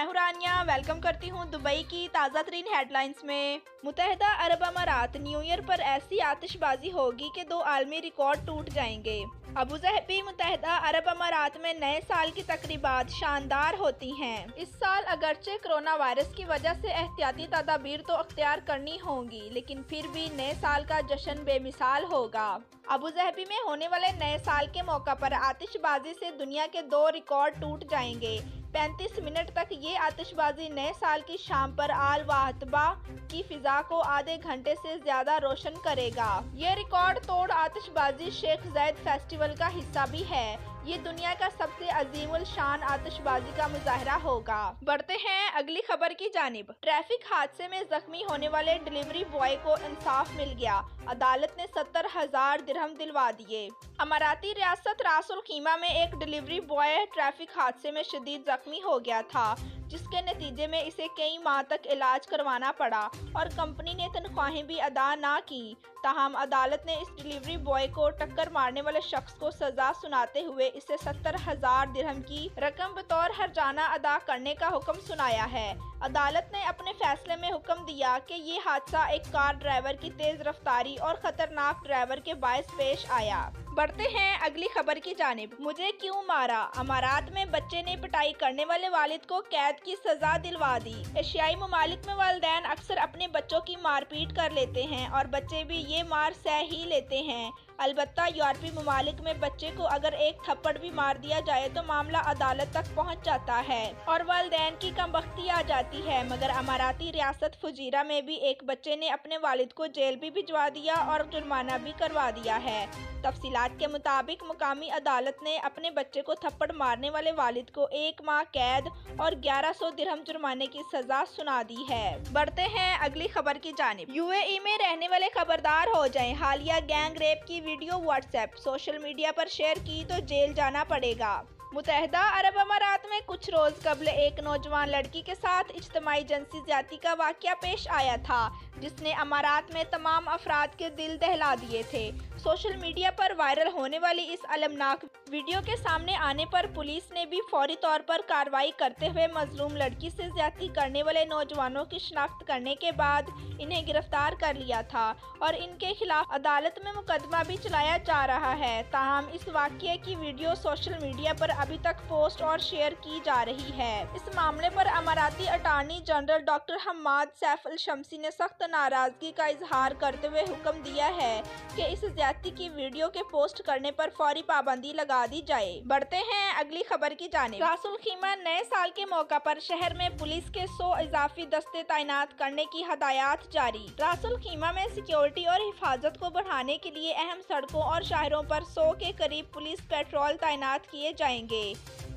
ہوں رانیہ، ویلکم کرتی ہوں دبئی کی تازہ ترین ہیڈ لائنز میں۔ متحدہ عرب امارات نیو ایئر پر ایسی آتش بازی ہوگی کہ 2 عالمی ریکارڈ ٹوٹ جائیں گے۔ ابوظہبی متحدہ عرب امارات میں نئے سال کی تقریبات شاندار ہوتی ہیں۔ اس سال اگرچہ کرونا وائرس کی وجہ سے احتیاطی تدابیر تو اختیار کرنی ہوں گی، لیکن پھر بھی نئے سال کا جشن بے مثال ہوگا۔ ابوظہبی میں ہونے والے نئے سال کے موقع پر آتش بازی سے دنیا کے 2 ریکارڈ ٹوٹ جائیں گے۔ 35 منٹ تک یہ آتش بازی نئے سال کی شام پر آل واحتبہ کی فضا کو آدھے گھنٹے سے زیادہ روشن کرے گا۔ یہ ریکارڈ توڑ آتش بازی شیخ زاید فیسٹیول کا حصہ بھی ہے۔ یہ دنیا کا سب سے عظیم الشان آتش بازی کا مظاہرہ ہوگا۔ بڑھتے ہیں اگلی خبر کی جانب۔ ٹریفک حادثے میں زخمی ہونے والے ڈیلیوری بوائے کو انصاف مل گیا، عدالت نے 70,000 درہم دلوا دیے۔ اماراتی ریاست راس الخیمہ میں ایک ڈیلیوری بوائے ٹریفک حادثے میں شدید زخمی ہو گیا تھا، جس کے نتیجے میں اسے کئی ماہ تک علاج کروانا پڑا اور کمپنی نے تنخواہیں بھی ادا نہ کیں۔ تاہم عدالت نے اس ڈیلیوری بوائے کو ٹکر مارنے والے شخص کو سزا سناتے ہوئے اسے 70,000 درہم کی رقم بطور ہرجانہ ادا کرنے کا حکم سنایا ہے۔ عدالت نے اپنے فیصلے میں حکم دیا کہ یہ حادثہ ایک کار ڈرائیور کی تیز رفتاری اور خطرناک ڈرائیور کے باعث پیش آیا۔ بڑھتے ہیں اگلی خبر کی جانب۔ مجھے کیوں مارا؟ امارات میں بچے نے پٹائی کرنے والے والد کو قید کی سزا دلوا دی۔ ایشیائی ممالک میں والدین اکثر اپنے بچوں کی مار پیٹ کر لیتے ہیں اور بچے بھی یہ مار سہ ہی لیتے ہیں۔ البتہ یورپی ممالک میں بچے کو اگر ایک تھپڑ بھی مار دیا جائے تو معاملہ عدالت تک پہنچ جاتا ہے اور والدین کی کم بختی آ جاتی ہے، مگر اماراتی ریاست فجیرہ میں بھی ایک بچے نے اپنے والد کو جیل بھی بھجوا دیا اور جرمانہ بھی کروا دیا ہے۔ تفصیلات کے مطابق مقامی عدالت نے اپنے بچے کو تھپڑ مارنے والے والد کو 1 ماہ قید اور 1100 درہم جرمانے کی سزا سنا دی ہے۔ بڑھتے ہیں اگلی خبر کی جانب۔ UAE میں رہنے والے خبردار ہو جائیں، حالیہ گینگ ریپ کی video WhatsApp social media پر شیئر کی تو جیل جانا پڑے گا۔ متحدہ عرب امارات میں کچھ روز قبل ایک نوجوان لڑکی کے ساتھ اجتماعی جنسی زیادتی کا واقعہ پیش آیا تھا، جس نے امارات میں تمام افراد کے دل دہلا دیے تھے۔ سوشل میڈیا پر وائرل ہونے والی اس المناک ویڈیو کے سامنے آنے پر پولیس نے بھی فوری طور پر کارروائی کرتے ہوئے مظلوم لڑکی سے زیادتی کرنے والے نوجوانوں کی شناخت کرنے کے بعد انہیں گرفتار کر لیا تھا اور ان کے خلاف عدالت میں مقدمہ بھی چلایا جا رہا ہے۔ تاہم اس واقعے کی ویڈیو سوشل میڈیا پر ابھی تک پوسٹ اور شیئر کی جا رہی ہے۔ اس معاملے پر اماراتی attorney general doctor Hamad Saif Al Shamsi نے سخت ناراضگی کا اظہار کرتے ہوئے حکم دیا ہے کہ اس زیادتی کی ویڈیو کے پوسٹ کرنے پر فوری پابندی لگا دی جائے۔ بڑھتے ہیں اگلی خبر کی جانب۔ راس الخیمہ نئے سال کے موقع پر شہر میں پولیس کے 100 اضافی دستے تعینات کرنے کی ہدایات جاری۔ راس الخیمہ میں سیکیورٹی اور حفاظت کو بڑھانے کے لیے اہم سڑکوں اور شاہراہوں پر 100 کے قریب پولیس پیٹرول تعینات کیے جائیں گے۔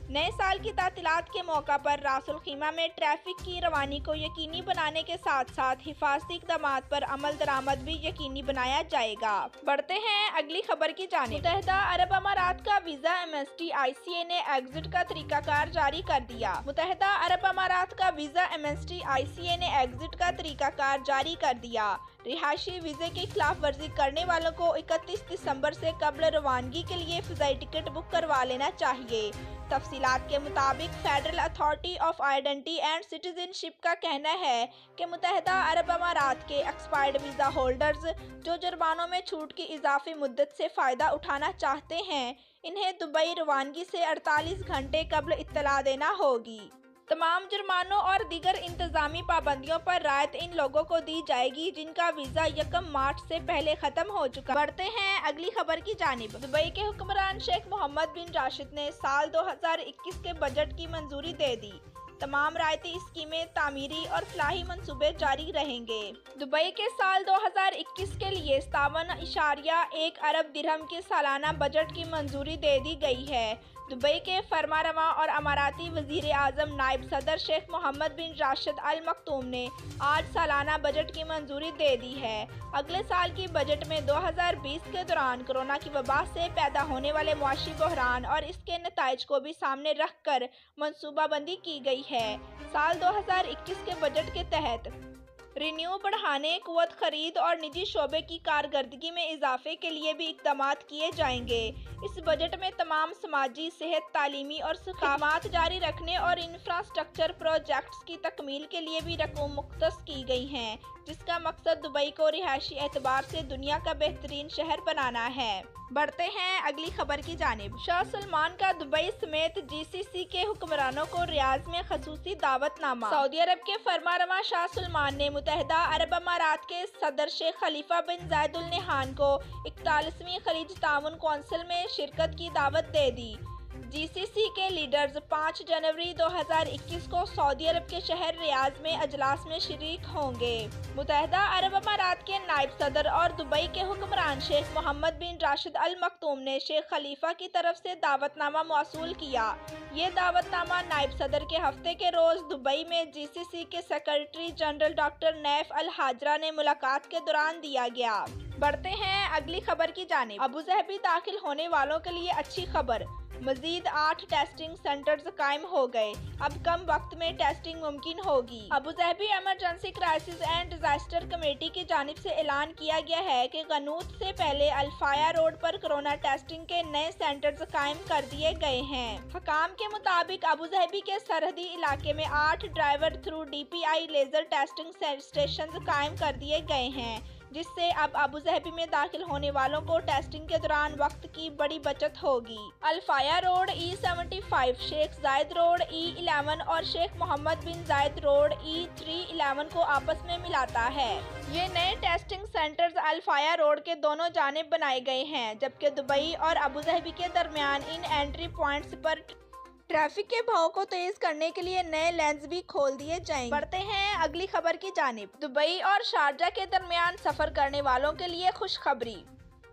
نئے سال کی تعطیلات کے موقع پر راس الخیمہ میں ٹریفک کی روانی کو یقینی بنانے کے ساتھ ساتھ حفاظتی اقدامات پر عمل درآمد بھی یقینی بنایا جائے گا۔ بڑھتے ہیں اگلی خبر کی جانب۔ متحدہ عرب امارات کا ویزا ایمنسٹی ICA نے ایگزٹ کا طریقہ کار جاری کر دیا۔ متحدہ عرب امارات کا ویزا ایمنسٹی ICA نے ایگزٹ کا طریقہ کار جاری کر دیا۔ رہائشی ویزے کی خلاف ورزی کرنے والوں کو 31 دسمبر سے قبل روانگی کے لیے فضائی ٹکٹ بک کروا لینا چاہیے۔ تفصیلات کے مطابق federal authority of identity and citizenship کا کہنا ہے کہ متحدہ عرب امارات کے ایکسپائرڈ ویزا ہولڈرز جو جرمانوں میں چھوٹ کی اضافی مدت سے فائدہ اٹھانا چاہتے ہیں، انہیں دبئی روانگی سے 48 گھنٹے قبل اطلاع دینا ہوگی۔ تمام جرمانوں اور دیگر انتظامی پابندیوں پر رعایت ان لوگوں کو دی جائے گی جن کا ویزا 1 مارچ سے پہلے ختم ہو چکا۔ بڑھتے ہیں اگلی خبر کی جانب۔ دبئی کے حکمران شیخ محمد بن راشد نے سال 2021 کے بجٹ کی منظوری دے دی۔ تمام رعایتی اسکیمیں، تعمیری اور فلاحی منصوبے جاری رہیں گے۔ دبئی کے سال 2021 کے لیے 57.1 ارب درہم کے سالانہ بجٹ کی منظوری دے دی گئی ہے۔ دبئی کے فرمانروا اور اماراتی وزیر اعظم نائب صدر شیخ محمد بن راشد ال مکتوم نے آج سالانہ بجٹ کی منظوری دے دی ہے۔ اگلے سال کی بجٹ میں 2020 کے دوران کورونا کی وبا سے پیدا ہونے والے معاشی بحران اور اس کے نتائج کو بھی سامنے رکھ کر منصوبہ بندی کی گئی ہے۔ سال 2021 کے بجٹ کے تحت रिन्यू बढ़ाने, क़ुव्वत खरीद और निजी शोबे की कारकर्दगी में इजाफे के लिए भी इक़दामात किए जाएंगे। इस बजट में तमाम समाजी, सेहत, तालीमी और खदमात जारी रखने और इंफ्रास्ट्रक्चर प्रोजेक्ट्स की तकमील के लिए भी रकूम मुख्तस की गई हैं, जिसका मकसद दुबई को रिहायशी एतबार से दुनिया का बेहतरीन शहर बनाना है। बढ़ते हैं अगली खबर की जानिब। शाह सलमान का दुबई समेत GCC के हुक्मरानों को रियाज में खसूसी दावतनामा। सऊदी अरब के फरमारवा शाह सलमान ने मुत्तहिदा अरब अमारात के सदर शेख खलीफा बिन जायद अल नहयान को 41वीं खलीज ताउन कौंसिल में शिरकत की दावत दे दी। GCC के लीडर्स 5 जनवरी 2021 को सऊदी अरब के शहर रियाज में अजलास में शरीक होंगे। मुत्तहिदा अरब अमारात के नायब सदर और दुबई के हुक्मरान शेख मोहम्मद बिन राशिद अल मखतूम ने शेख खलीफा की तरफ से दावतनामा मौसूल किया। ये दावतनामा नायब सदर के हफ्ते के रोज दुबई में GCC के सेक्रेटरी जनरल डॉक्टर नैफ अल हाजरा ने मुलाकात के दौरान दिया गया। बढ़ते हैं अगली खबर की जानिब। अबू ज़हबी दाखिल होने वालों के लिए अच्छी खबर, मजीद 8 टेस्टिंग सेंटर्स कायम हो गए। अब कम वक्त में टेस्टिंग मुमकिन होगी। Abu Dhabi emergency crisis and disaster committee की जानिब से ऐलान किया गया है कि गनूत से पहले अल्फाया रोड पर कोरोना टेस्टिंग के नए सेंटर्स कायम कर दिए गए हैं। हकाम के मुताबिक अबू ज़हबी के सरहदी इलाके में 8 driver through DPI laser testing station कायम कर दिए गए हैं, जिससे अब अबू ज़हबी में दाखिल होने वालों को टेस्टिंग के दौरान वक्त की बड़ी बचत होगी। अल्फाया रोड E75, शेख जायद रोड E11 और शेख मोहम्मद बिन जायद रोड E311 को आपस में मिलाता है। ये नए टेस्टिंग सेंटर्स अल्फाया रोड के दोनों जानिब बनाए गए हैं, जबकि दुबई और अबू ज़हबी के दरमियान इन एंट्री पॉइंट्स पर ट्रैफिक के बहाव को तेज करने के लिए नए लेंस भी खोल दिए जाएंगे। बढ़ते हैं अगली खबर की जानिब। दुबई और शारजा के दरमियान सफर करने वालों के लिए खुशखबरी।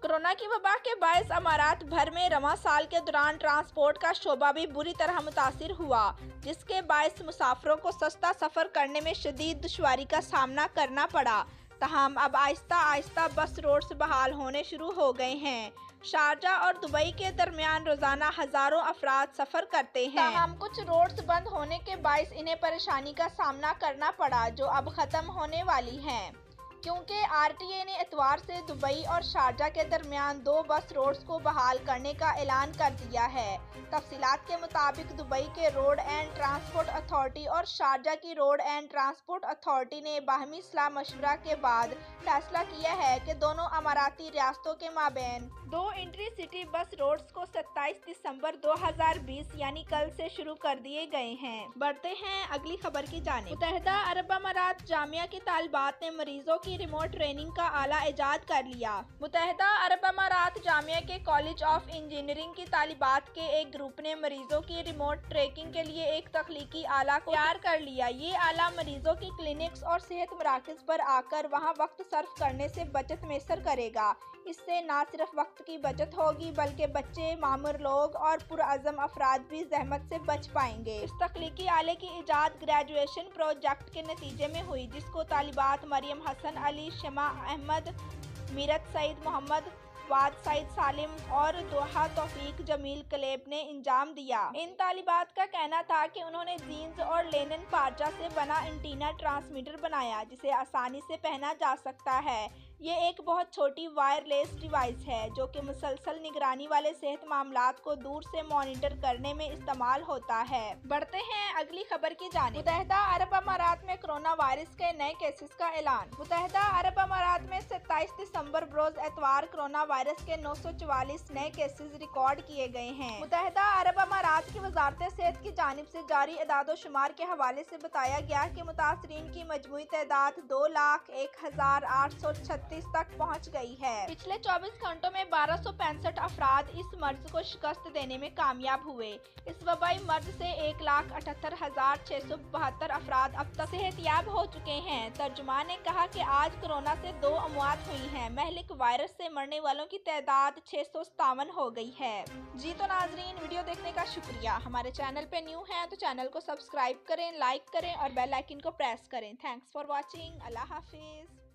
कोरोना की वबा के बायस अमारात भर में रवां साल के दौरान ट्रांसपोर्ट का शोबा भी बुरी तरह मुतासिर हुआ, जिसके बायस मुसाफिरों को सस्ता सफर करने में शदीद दुश्वारी का सामना करना पड़ा। तहम अब आहिस्ता आहिस्ता बस रोड्स बहाल होने शुरू हो गए हैं। शारजा और दुबई के दरमियान रोजाना हजारों अफराद सफर करते हैं। तहम कुछ रोड्स बंद होने के बायस इन्हें परेशानी का सामना करना पड़ा, जो अब खत्म होने वाली हैं, क्योंकि RTA ने इतवार से दुबई और शारजा के दरमियान 2 बस रोड्स को बहाल करने का ऐलान कर दिया है। तफसीलात के मुताबिक दुबई के रोड एंड ट्रांसपोर्ट अथॉरिटी और शारजा की रोड एंड ट्रांसपोर्ट अथॉरिटी ने बाहमी सलाह मशवरा के बाद फैसला किया है कि दोनों अमाराती रियासतों के माबैन 2 इंट्री सिटी बस रोड्स को 27 दिसंबर 2020 यानी कल से शुरू कर दिए गए हैं। बढ़ते हैं अगली खबर की जानिब। मुत्तहिदा अरब अमारात जामिया की तालिबात ने मरीजों की रिमोट ट्रेनिंग का आला इजाद कर लिया। मुत्तहिदा अरब अमारात जामिया के कॉलेज ऑफ इंजीनियरिंग की तालिबात के एक ग्रुप ने मरीजों की रिमोट ट्रैकिंग के लिए एक तख्लीकी आला को तैयार कर लिया। ये आला मरीजों की क्लिनिक्स और सेहत मराकज पर आकर वहां वक्त सर्फ करने से बचत मैसर करेगा। इससे न सिर्फ वक्त की बचत होगी, बल्कि बच्चे, मामूर लोग और पुरअज़म अफराद भी जहमत से बच पाएंगे। इस तख्लीकी आले की इजाद ग्रेजुएशन प्रोजेक्ट के नतीजे में हुई, जिसको तालिबात मरियम हसन अली, शमा अहमद, मीरत सईद मोहम्मद, वाद सईद सालिम और दोहा तौफीक जमील कलेब ने इंजाम दिया। इन तालिबात का कहना था कि उन्होंने जीन्स और लेनिन पार्चा से बना एंटीना ट्रांसमीटर बनाया, जिसे आसानी से पहना जा सकता है। ये एक बहुत छोटी वायरलेस डिवाइस है जो कि मुसलसल निगरानी वाले सेहत मामलात को दूर से मॉनिटर करने में इस्तेमाल होता है। बढ़ते हैं अगली खबर की जानिब। मुत्तहिदा अरब अमारात में कोरोना वायरस के नए केसेस का ऐलान। मुत्तहिदा अरब अमारात में 27 दिसंबर बरोज एतवार कोरोना वायरस के 944 नए केसेस रिकॉर्ड किए गए हैं। मुत्तहिदा अरब अमारात की वजारत सेहत की जानिब से जारी एदाद-ओ-शुमार के हवाले से बताया गया कि मुतासरीन की मजमूई तादाद 2,01,836 तक पहुंच गई है। पिछले 24 घंटों में 1265 अफराद इस मर्ज को शिकस्त देने में कामयाब हुए। इस वबाई मर्ज से 1,78,672 अफराद अब तक सेहतयाब हो चुके हैं। तर्जुमा ने कहा कि आज कोरोना से 2 अमवात हुई हैं। महलिक वायरस से मरने वालों की तादाद 657 हो गई है। जी तो नाजरीन, वीडियो देखने का शुक्रिया। हमारे चैनल पे न्यू हैं तो चैनल को सब्सक्राइब करें, लाइक करें और बेल आइकन को प्रेस करें। Thanks for watching. Allah Hafiz.